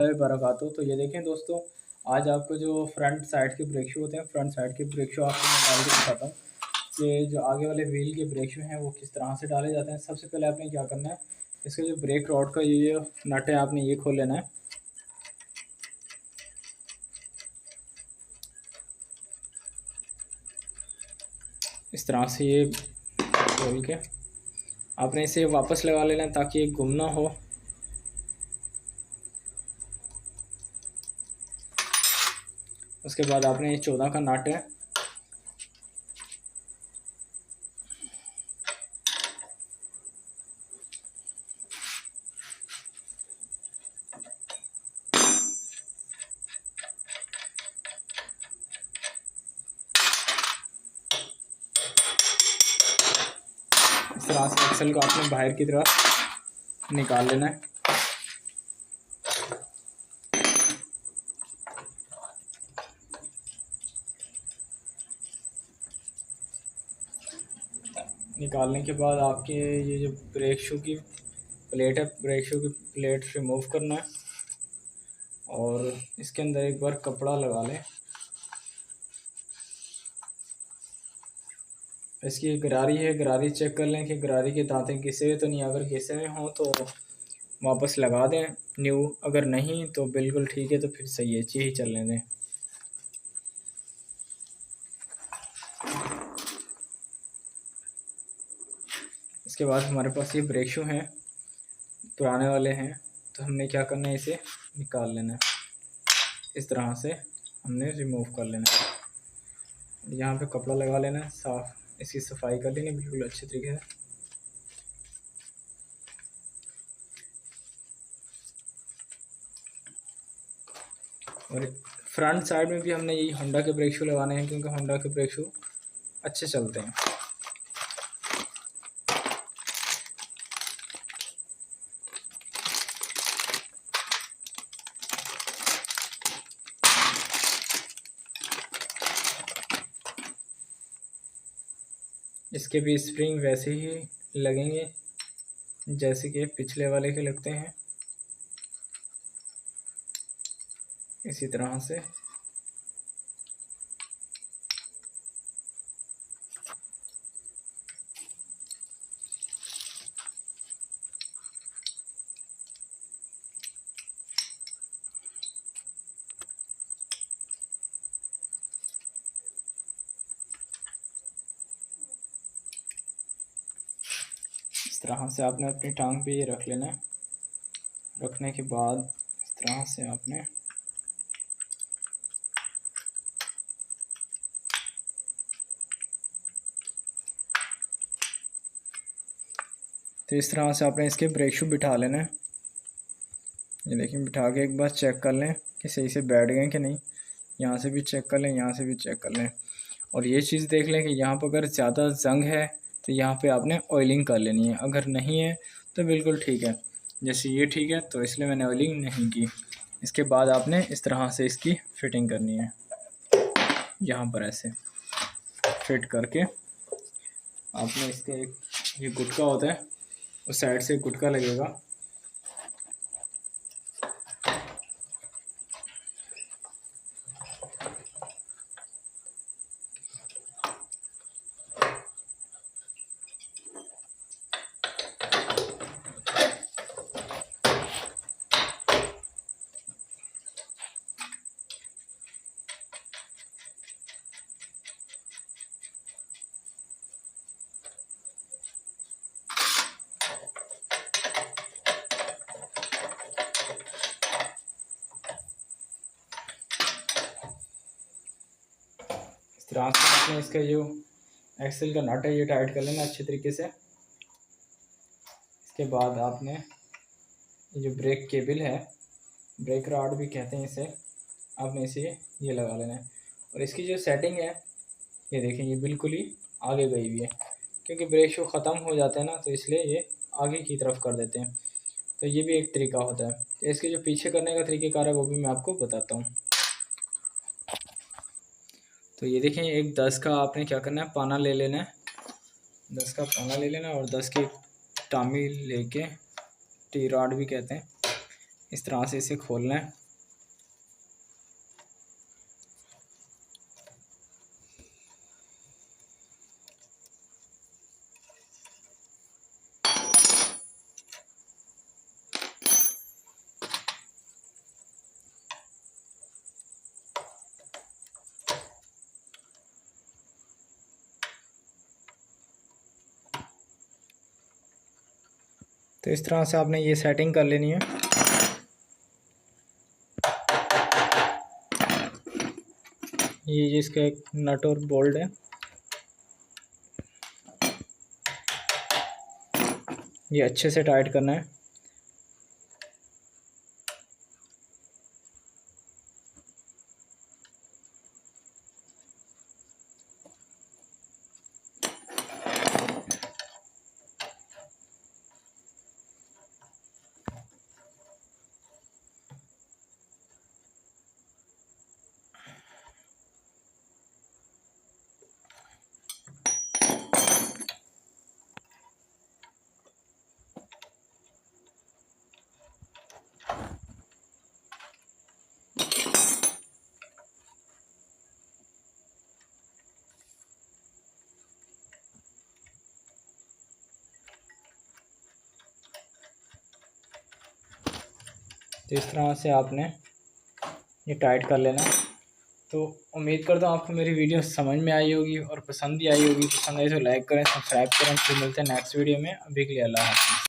बरकातहू। तो ये देखें दोस्तों, आज आपको जो फ्रंट साइड के ब्रेक शू होते हैं, फ्रंट साइड के ब्रेक शू आपको मैं डाल के दिखाता हूँ कि जो आगे वाले व्हील के ब्रेक शू हैं वो किस तरह से डाले जाते हैं। सबसे पहले आपने क्या करना है, इसका जो ब्रेक रॉड का ये नट है आपने ये खोल लेना है। इस तरह से ये खोल के आपने इसे वापस लगा लेना है ताकि ये गुम ना हो। उसके बाद आपने ये 14 का नट है, इस तरह से एक्सल को आपने बाहर की तरफ निकाल लेना है। निकालने के बाद आपके ये जो ब्रेक शू की प्लेट है, ब्रेक शू की प्लेट रिमूव करना है और इसके अंदर एक बार कपड़ा लगा लें। इसकी गरारी है, गरारी चेक कर लें कि गरारी के दांते घिसे हुए तो नहीं। अगर घिसे हुए हों तो वापस लगा दें न्यू, अगर नहीं तो बिल्कुल ठीक है, तो फिर सही है, यही चलने दें। इसके बाद हमारे पास ये ब्रेक शू हैं, पुराने वाले हैं, तो हमने क्या करना है, इसे निकाल लेना है। इस तरह से हमने रिमूव कर लेना है। यहाँ पे कपड़ा लगा लेना है, साफ इसकी सफाई कर लेनी बिल्कुल अच्छे तरीके से। और फ्रंट साइड में भी हमने यही होंडा के ब्रेक शू लगाने हैं, क्योंकि होंडा के ब्रेक शू अच्छे चलते हैं। इसके भी स्प्रिंग वैसे ही लगेंगे जैसे कि पिछले वाले के लगते हैं, इसी तरह से। इस तरह से आपने अपनी टांग पे ये रख लेना है। रखने के बाद इस तरह से आपने इस तरह से आपने इसके ब्रेक शू बिठा लेना है। ये देखिए, बिठा के एक बार चेक कर लें कि सही से बैठ गए कि नहीं। यहाँ से भी चेक कर लें, यहाँ से भी चेक कर लें। और ये चीज़ देख लें कि यहाँ पर अगर ज़्यादा जंग है तो यहाँ पे आपने ऑयलिंग कर लेनी है, अगर नहीं है तो बिल्कुल ठीक है। जैसे ये ठीक है तो इसलिए मैंने ऑयलिंग नहीं की। इसके बाद आपने इस तरह से इसकी फ़िटिंग करनी है, यहाँ पर ऐसे फिट करके आपने इसके एक ये गुटका होता है, उस साइड से गुटका लगेगा, तरह से आपने इसका जो एक्सल का नट है ये टाइट कर लेना अच्छे तरीके से। इसके बाद आपने ये जो ब्रेक केबल है, ब्रेक रॉड भी कहते हैं इसे, आपने इसे ये लगा लेना है। और इसकी जो सेटिंग है ये देखें, ये बिल्कुल ही आगे गई हुई है, क्योंकि ब्रेक शू ख़त्म हो जाते हैं ना, तो इसलिए ये आगे की तरफ कर देते हैं। तो ये भी एक तरीका होता है। तो इसके जो पीछे करने का तरीक़ेकार है वो भी मैं आपको बताता हूँ। तो ये देखें, एक 10 का आपने क्या करना है, पाना ले लेना है, 10 का पाना ले लेना और 10 की टामी लेके, टी रॉड भी कहते हैं, इस तरह से इसे खोलना है। तो इस तरह से आपने ये सेटिंग कर लेनी है। ये इसका एक नट और बोल्ट है, ये अच्छे से टाइट करना है। तो इस तरह से आपने ये टाइट कर लेना है। तो उम्मीद करता हूँ आपको मेरी वीडियो समझ में आई होगी और पसंद भी आई होगी। पसंद आई तो लाइक करें, सब्सक्राइब करें। फिर मिलते हैं नेक्स्ट वीडियो में। अभी के लिए अल्लाह हाफ़िज़।